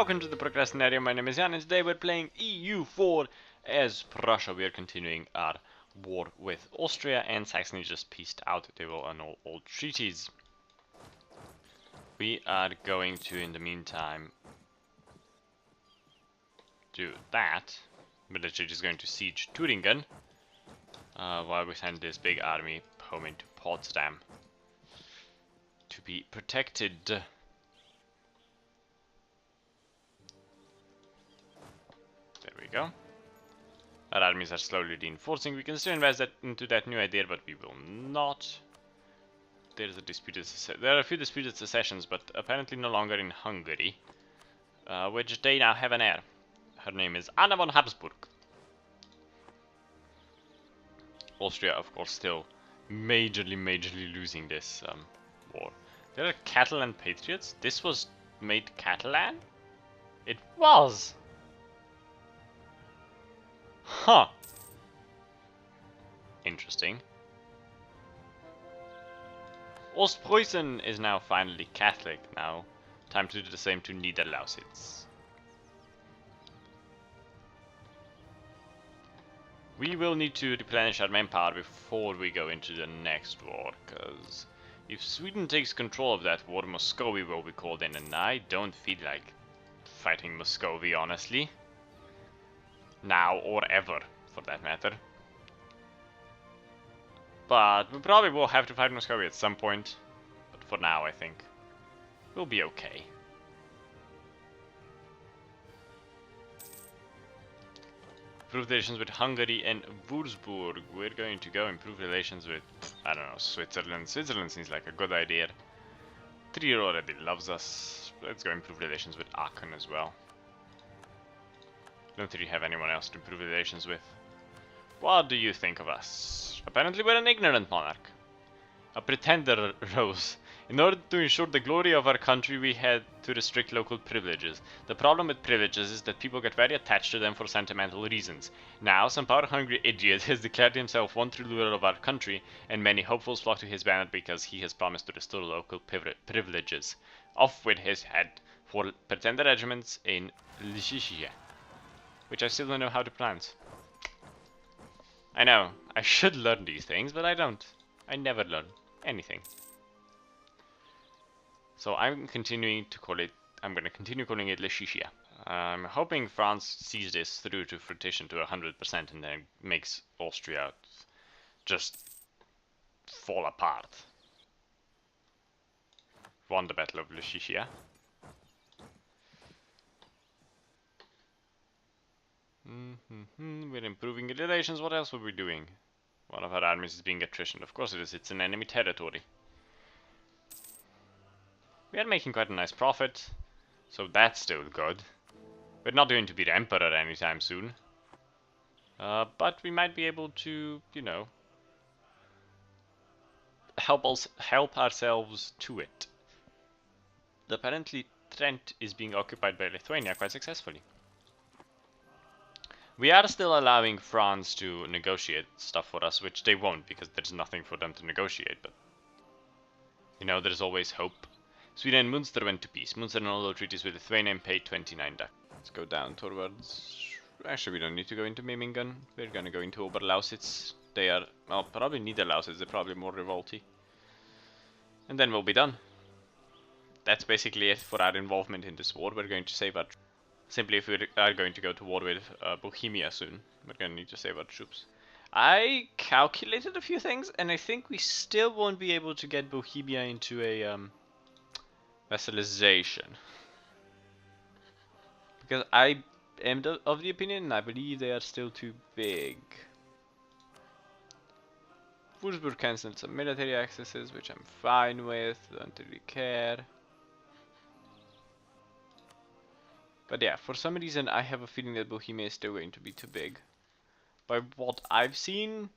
welcome to the Procrastinaria. My name is Jan and today we're playing EU4 as Prussia. We are continuing our war with Austria, and Saxony just peaced out. They will annul all treaties. We are going to, in the meantime, do that. Military is going to siege Turingen while we send this big army home into Potsdam to be protected. There we go. Our armies are slowly reinforcing. We can still invest into that new idea, but we will not. There are a few disputed secessions, but apparently no longer in Hungary, which they now have an heir. Her name is Anna von Habsburg. Austria, of course, still majorly losing this war. There are Catalan patriots. This was made Catalan? It was! Huh. Interesting. Ostpreußen is now finally Catholic. Now, time to do the same to Niederlausitz. We will need to replenish our manpower before we go into the next war, because if Sweden takes control of that war, Muscovy will be called in, and I don't feel like fighting Muscovy, honestly. Now or ever, for that matter. But we probably will have to fight Muscovy at some point. But for now, I think we'll be okay. Improve relations with Hungary and Würzburg. We're going to go improve relations with, I don't know, Switzerland. Switzerland seems like a good idea. Trier already loves us. Let's go improve relations with Aachen as well. Don't really have anyone else to improve relations with. What do you think of us? Apparently we're an ignorant monarch. A pretender rose. In order to ensure the glory of our country, we had to restrict local privileges. The problem with privileges is that people get very attached to them for sentimental reasons. Now, some power-hungry idiot has declared himself one true ruler of our country, and many hopefuls flock to his banner because he has promised to restore local privileges. Off with his head for pretender regiments in Lycia, which I still don't know how to pronounce. I know, I should learn these things, but I don't. I never learn anything. So I'm continuing to call it, I'm going to continue calling it Lycia. I'm hoping France sees this through to fruition to 100% and then makes Austria just fall apart. Won the Battle of Lycia. We're improving relations. What else were we doing? One of our armies is being attritioned. Of course it is. It's an enemy territory. We are making quite a nice profit, so that's still good. We're not going to be the emperor anytime soon. But we might be able to, you know, help ourselves to it. Apparently Trent is being occupied by Lithuania quite successfully. We are still allowing France to negotiate stuff for us, which they won't because there's nothing for them to negotiate, but you know, there's always hope. Sweden and Munster went to peace. Munster annulled all treaties with Lithuania and paid 29 ducats. Let's go down towards... Actually, we don't need to go into Memmingen. We're gonna go into Oberlausitz. They are, well, probably Niederlausitz. They're probably more revolty. And then we'll be done. That's basically it for our involvement in this war. We're going to save our... Simply, if we are going to go to war with Bohemia soon, we're going to need to save our troops. I calculated a few things, and I think we still won't be able to get Bohemia into a vassalization. Because I am of the opinion, and I believe they are still too big. Würzburg cancelled some military accesses, which I'm fine with, don't really care. But yeah, for some reason I have a feeling that Bohemia is still going to be too big. By what I've seen,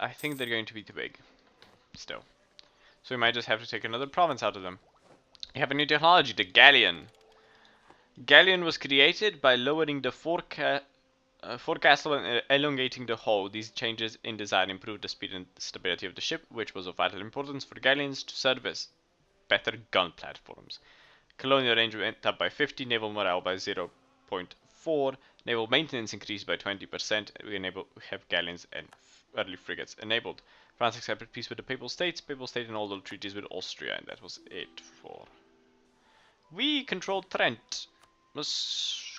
I think they're going to be too big. Still. So we might just have to take another province out of them. We have a new technology, the Galleon. Galleon was created by lowering the forecastle and elongating the hull. These changes in design improved the speed and stability of the ship, which was of vital importance for galleons to serve as better gun platforms. Colonial range went up by 50, naval morale by 0.4, naval maintenance increased by 20%, we have galleons and early frigates enabled. France accepted peace with the Papal States, Papal State and all the treaties with Austria, and that was it for... We control Trent.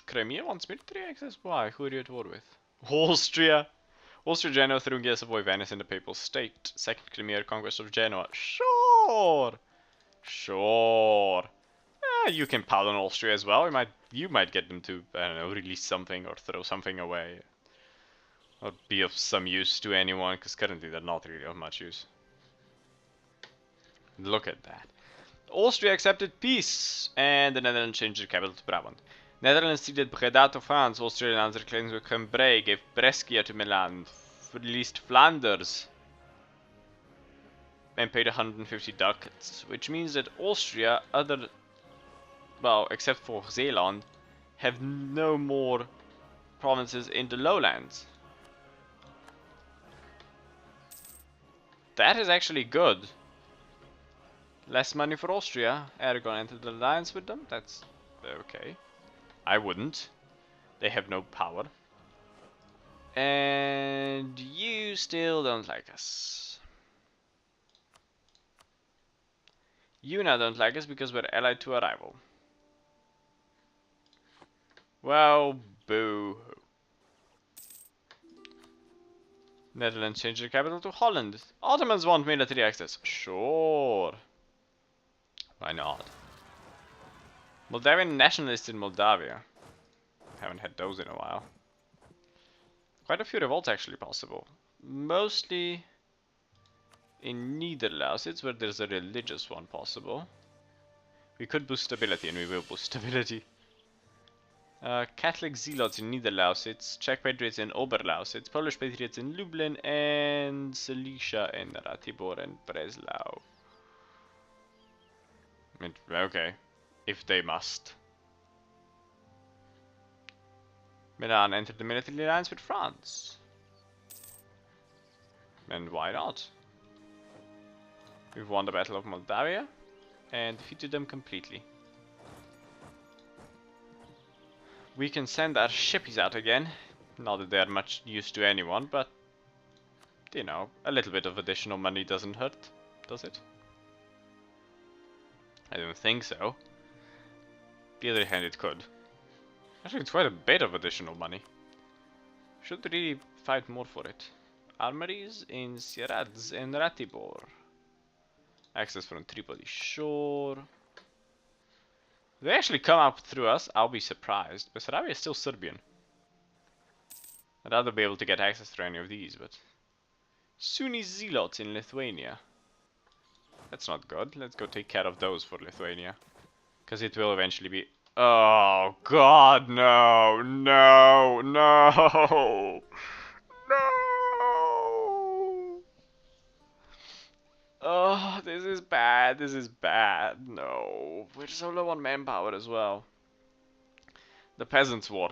Crimea wants military access? Why? Who are you at war with? Austria! Austria, Genoa, Thuringia, Savoy, Venice, and the Papal State. Second Crimea Conquest of Genoa. Sure! Sure. You can pardon Austria as well. You might get them to, I don't know, release something or throw something away. Or be of some use to anyone, because currently they're not really of much use. Look at that. Austria accepted peace, and the Netherlands changed their capital to Brabant. Netherlands ceded Breda to France, Austrian answered claims with Cambrai, gave Brescia to Milan, released Flanders, and paid 150 ducats, which means that Austria, well, except for Zeeland, have no more provinces in the lowlands. That is actually good. Less money for Austria. Aragon entered the alliance with them. That's okay. I wouldn't. They have no power. And you still don't like us. You now don't like us because we're allied to a rival. Well, boo. Netherlands changed their capital to Holland. Ottomans want military access. Sure. Why not? Moldavian nationalists in Moldavia. Haven't had those in a while. Quite a few revolts actually possible. Mostly in Niederlausitz, where there's a religious one possible. We could boost stability, and we will boost stability. Catholic zealots in Niederlausitz, Czech patriots in Oberlausitz, Polish patriots in Lublin, and Silesia in Ratibor and Breslau. Okay, if they must. Milan entered the military alliance with France. And why not? We've won the Battle of Moldavia and defeated them completely. We can send our shippies out again. Not that they're much use to anyone, but you know, a little bit of additional money doesn't hurt, does it? I don't think so. The other hand, it could. Actually, it's quite a bit of additional money. Should really fight more for it. Armories in Sieradz and Ratibor. Access from Tripoli shore. They actually come up through us, I'll be surprised. Bessarabia is still Serbian. I'd rather be able to get access through any of these, but... Sunni zealots in Lithuania. That's not good. Let's go take care of those for Lithuania. Because it will eventually be... Oh, God, no! No! No! No! Oh, this is bad. This is bad. No. We're so low on manpower as well. The Peasants' War.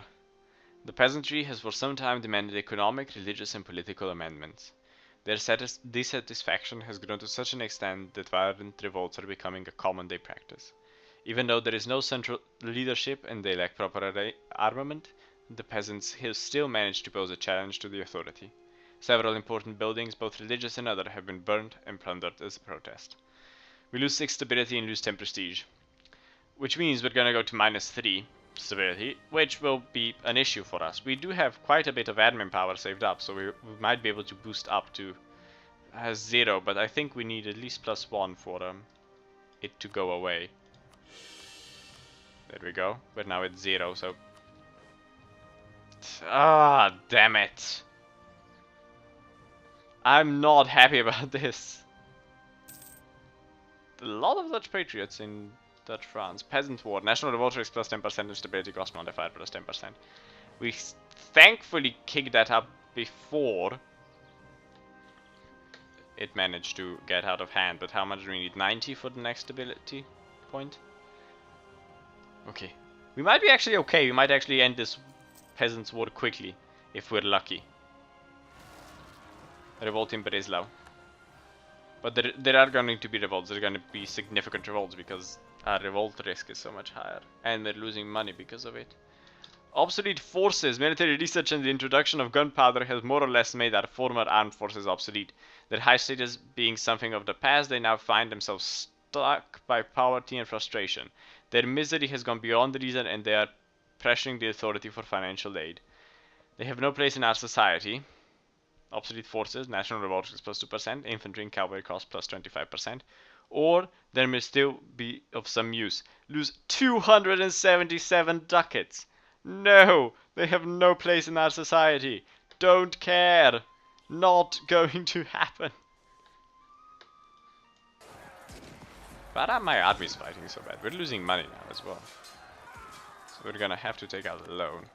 The peasantry has for some time demanded economic, religious and political amendments. Their dissatisfaction has grown to such an extent that violent revolts are becoming a common day practice. Even though there is no central leadership and they lack proper armament, the peasants have still managed to pose a challenge to the authority. Several important buildings, both religious and other, have been burned and plundered as a protest. We lose 6 stability and lose 10 prestige. Which means we're gonna go to -3 stability, which will be an issue for us. We do have quite a bit of admin power saved up, so we might be able to boost up to 0, but I think we need at least +1 for it to go away. There we go. We're now at 0, so... Ah, damn it! I'm not happy about this. A lot of Dutch patriots in Dutch France. Peasant War. National Revolt rates plus 10% and stability cost modifier plus 10%. We thankfully kicked that up before it managed to get out of hand. But how much do we need? 90 for the next stability point? Okay. We might be actually okay. We might actually end this Peasants' War quickly if we're lucky. Revolt in Breslau. But there are going to be revolts. There are going to be significant revolts because our revolt risk is so much higher. And we're losing money because of it. Obsolete forces. Military research and the introduction of gunpowder has more or less made our former armed forces obsolete. Their high status being something of the past, they now find themselves stuck by poverty and frustration. Their misery has gone beyond reason and they are pressuring the authority for financial aid. They have no place in our society. Obsolete forces, national revolt is plus 2%, infantry and cavalry cost plus 25%. Or there may still be of some use. Lose 277 ducats. No, they have no place in our society. Don't care. Not going to happen. But my army's fighting so bad. We're losing money now as well. So we're gonna have to take out a loan.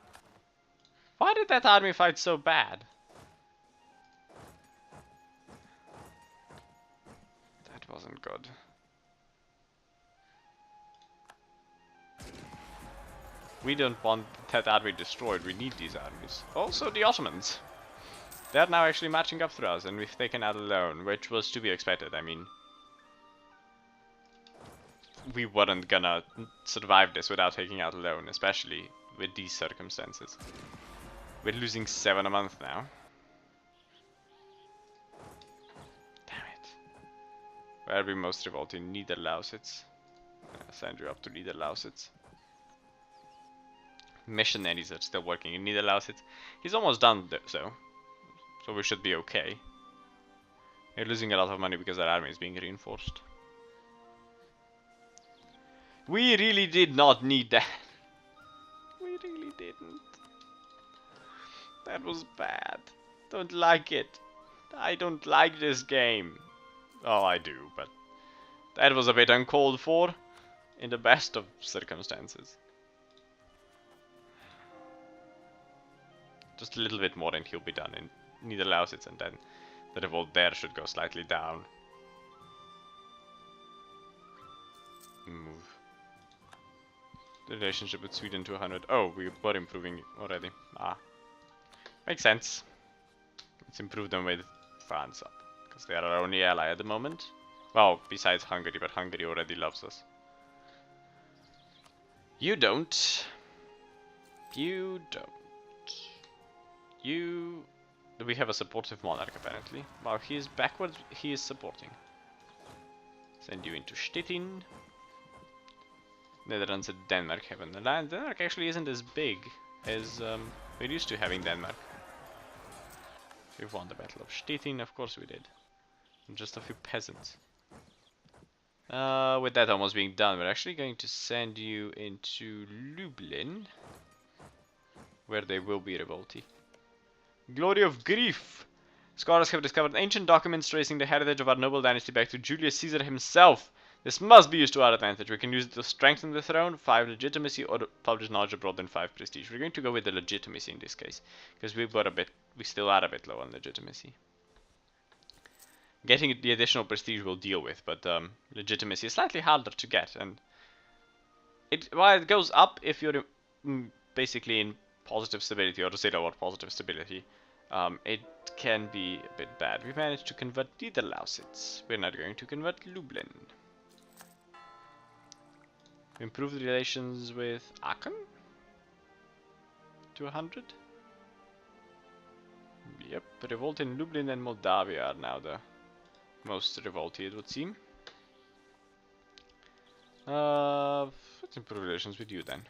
Why did that army fight so bad? That wasn't good. We don't want that army destroyed, we need these armies. Also the Ottomans. They're now actually marching up through us and we've taken out a loan, which was to be expected. I mean, we weren't gonna survive this without taking out a loan, especially with these circumstances. We're losing 7 a month now. Damn it. Where are we most revolting? Niederlausitz. I'll send you up to Niederlausitz. Missionaries are still working in Niederlausitz. He's almost done so we should be okay. We're losing a lot of money because our army is being reinforced. We really did not need that. We really didn't. That was bad. Don't like it. I don't like this game. Oh, I do, but that was a bit uncalled for in the best of circumstances. Just a little bit more and he'll be done in Niederlausitz, and then the revolt there should go slightly down. Move. The relationship with Sweden to 100. Oh, we were improving already. Ah. Makes sense. Let's improve them with France up, because they are our only ally at the moment. Well, besides Hungary, but Hungary already loves us. You don't. You don't. You... We have a supportive monarch apparently. While he is backwards, he is supporting. Send you into Stettin. Netherlands and Denmark have an alliance. Denmark actually isn't as big as we're used to having Denmark. We've won the Battle of Stettin, of course we did. And just a few peasants. With that almost being done, we're actually going to send you into Lublin, where they will be revolty. Glory of grief! Scholars have discovered ancient documents tracing the heritage of our noble dynasty back to Julius Caesar himself. This must be used to our advantage. We can use it to strengthen the throne, 5 legitimacy, or publish knowledge abroad, and 5 prestige. We're going to go with the legitimacy in this case, because we still are a bit low on legitimacy. Getting the additional prestige we'll deal with, but legitimacy is slightly harder to get, and while it goes up if you're basically in positive stability, or to say the word positive stability, it can be a bit bad. We managed to convert Niederlausitz. We're not going to convert Lublin. Improve the relations with Aachen to 100. Yep, revolt in Lublin and Moldavia are now the most revolty, it would seem. Let's improve relations with you then.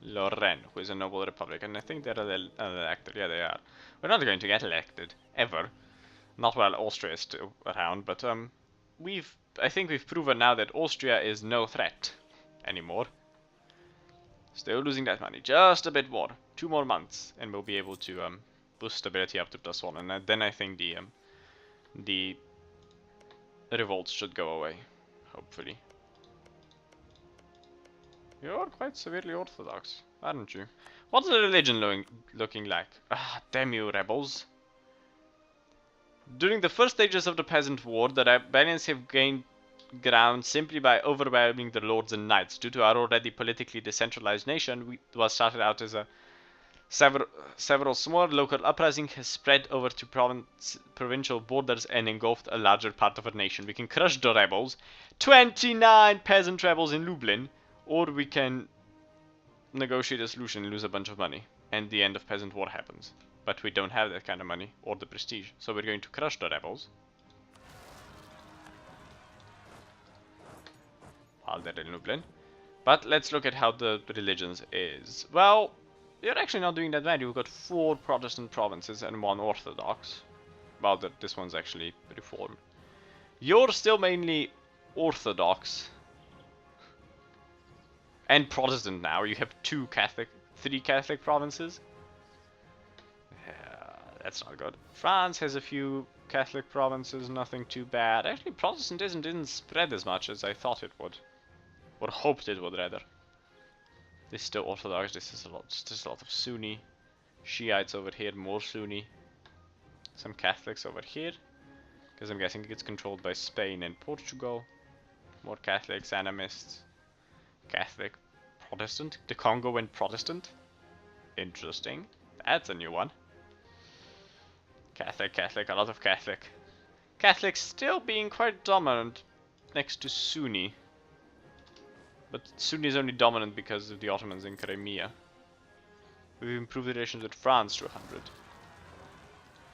Lorraine, who is a noble republican. I think they're elected. Yeah, they are. We're not going to get elected ever. Not while Austria is still around, but I think we've proven now that Austria is no threat anymore. Still losing that money, just a bit more. 2 more months, and we'll be able to boost stability up to +1, and then I think the revolts should go away, hopefully. You're quite severely orthodox, aren't you? What's the religion looking like? Ah, damn you, rebels. During the first stages of the Peasant War, the rebellions have gained ground simply by overwhelming the lords and knights. Due to our already politically decentralized nation, what started out as a Several small local uprisings has spread over to provincial borders and engulfed a larger part of our nation. We can crush the rebels, 29 peasant rebels in Lublin, or we can negotiate a solution and lose a bunch of money, and the end of peasant war happens. But we don't have that kind of money or the prestige, so we're going to crush the rebels while they're in Lublin. But let's look at how the religions is. Well, you're actually not doing that bad. You've got 4 Protestant provinces and 1 Orthodox. Well, this one's actually Reformed. You're still mainly Orthodox and Protestant now. You have 3 Catholic provinces. That's not good. France has a few Catholic provinces, nothing too bad. Actually, Protestantism didn't spread as much as I thought it would. Or hoped it would, rather. This is still Orthodox. This is just a lot of Sunni. Shiites over here, more Sunni. Some Catholics over here. Because I'm guessing it gets controlled by Spain and Portugal. More Catholics, animists. Catholic, Protestant. The Congo went Protestant. Interesting. That's a new one. Catholic, a lot of Catholic. Catholics still being quite dominant next to Sunni. But Sunni is only dominant because of the Ottomans in Crimea. We've improved relations with France to 100.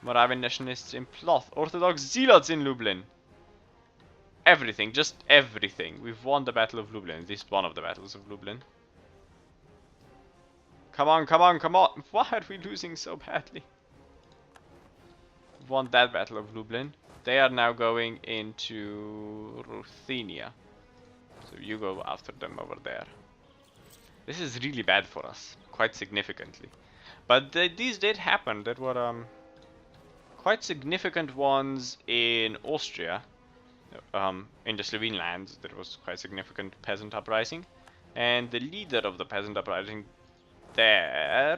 Moravian nationalists in Ploth. Orthodox zealots in Lublin. Everything, just everything. We've won the Battle of Lublin, at least one of the battles of Lublin. Come on, come on, come on. Why are we losing so badly? We've won that Battle of Lublin. They are now going into Ruthenia. So you go after them over there. This is really bad for us, quite significantly. But these did happen. There were quite significant ones in Austria. In the Slovene lands, there was quite significant peasant uprising. And the leader of the peasant uprising there,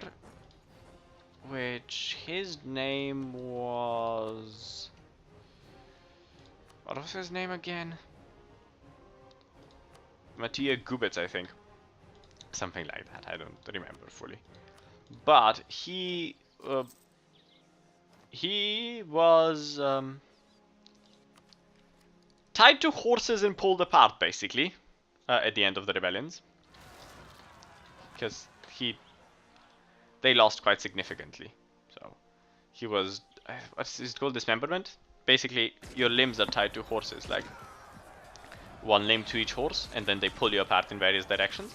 which his name was... What was his name again? Mattia Gubitz, I think. Something like that, I don't remember fully. But he was tied to horses and pulled apart, basically, at the end of the rebellions. Because they lost quite significantly. So, he was, what's it called, dismemberment? Basically, your limbs are tied to horses, like one limb to each horse, and then they pull you apart in various directions.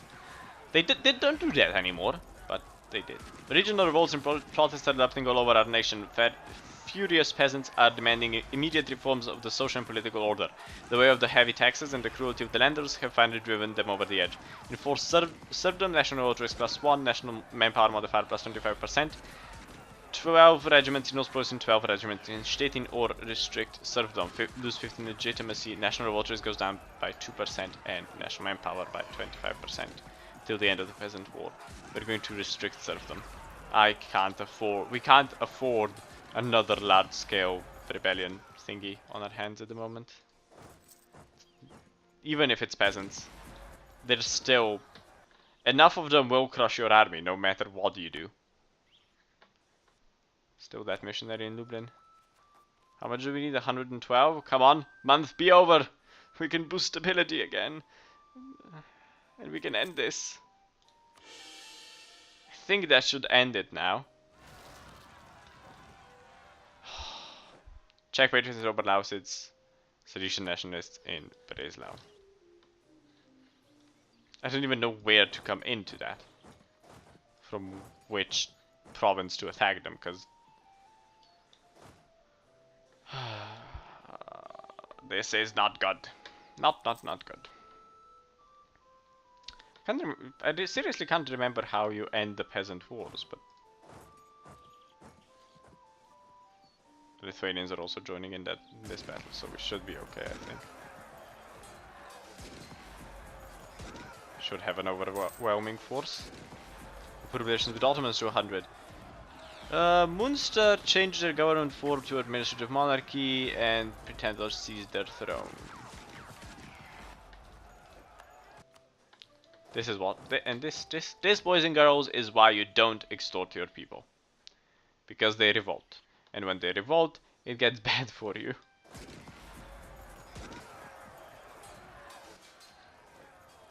They don't do that anymore, but they did. Regional revolts and protests are erupting all over our nation. Furious peasants are demanding immediate reforms of the social and political order. The way of the heavy taxes and the cruelty of the landers have finally driven them over the edge. Enforce serfdom, national vote risk +1, national manpower modifier +25%. 12 regiments in Ostpreußen and 12 regiments in Stettin, or restrict serfdom. Lose 15 legitimacy, national vote risk goes down by 2% and national manpower by 25% till the end of the peasant war. We're going to restrict serfdom. We can't afford another large-scale rebellion thingy on our hands at the moment. Even if it's peasants, there's still enough of them will crush your army no matter what you do. Still that missionary in Lublin. How much do we need? 112? Come on, month be over. We can boost stability again. And we can end this. I think that should end it now. Czech patriots in Oberlausitz, Silesian nationalists in Breslau. I don't even know where to come into that. From which province to attack them, because this is not good. Not good. I seriously can't remember how you end the peasant wars, but the Lithuanians are also joining in this battle, so we should be okay, I think. Should have an overwhelming force. Put relations with Ottomans to 100. Munster changed their government form to administrative monarchy and pretenders seized their throne. This is what, and this, boys and girls, is why you don't extort your people. Because they revolt. And when they revolt, it gets bad for you.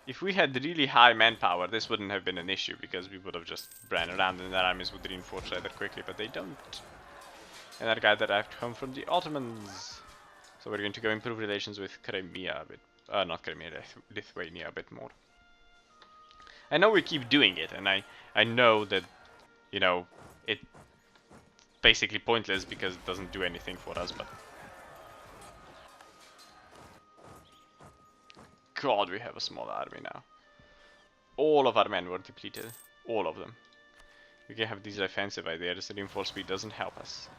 If we had really high manpower, this wouldn't have been an issue, because we would have just ran around and their armies would reinforce rather quickly, but they don't. And that guy that arrived home from the Ottomans. So we're going to go improve relations with Crimea a bit. Not Crimea, Lithuania a bit more. I know we keep doing it, and I know that, you know, it's basically pointless because it doesn't do anything for us, but... God, we have a small army now. All of our men were depleted. All of them. We can have these offensive ideas. Reinforced speed doesn't help us.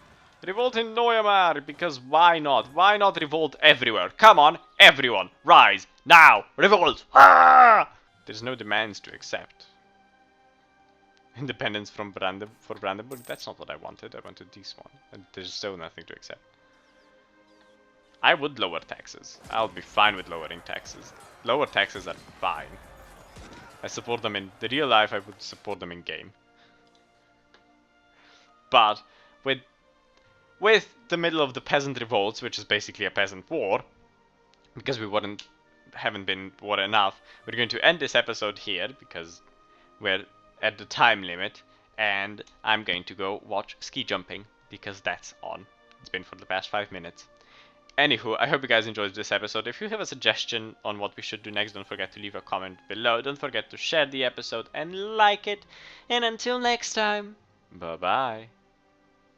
Revolt in Neumarkt, because why not? Why not revolt everywhere? Come on, everyone, rise, now, revolt! Ah! There's no demands to accept. Independence from Brandenburg, that's not what I wanted this one. And there's still nothing to accept. I would lower taxes. I'll be fine with lowering taxes. Lower taxes are fine. I support them in the real life, I would support them in game. But with the middle of the peasant revolts, which is basically a peasant war, because we haven't been war enough, we're going to end this episode here because we're at the time limit, and I'm going to go watch ski jumping because that's on. It's been for the past 5 minutes. Anywho, I hope you guys enjoyed this episode. If you have a suggestion on what we should do next, don't forget to leave a comment below. Don't forget to share the episode and like it. And until next time, bye bye.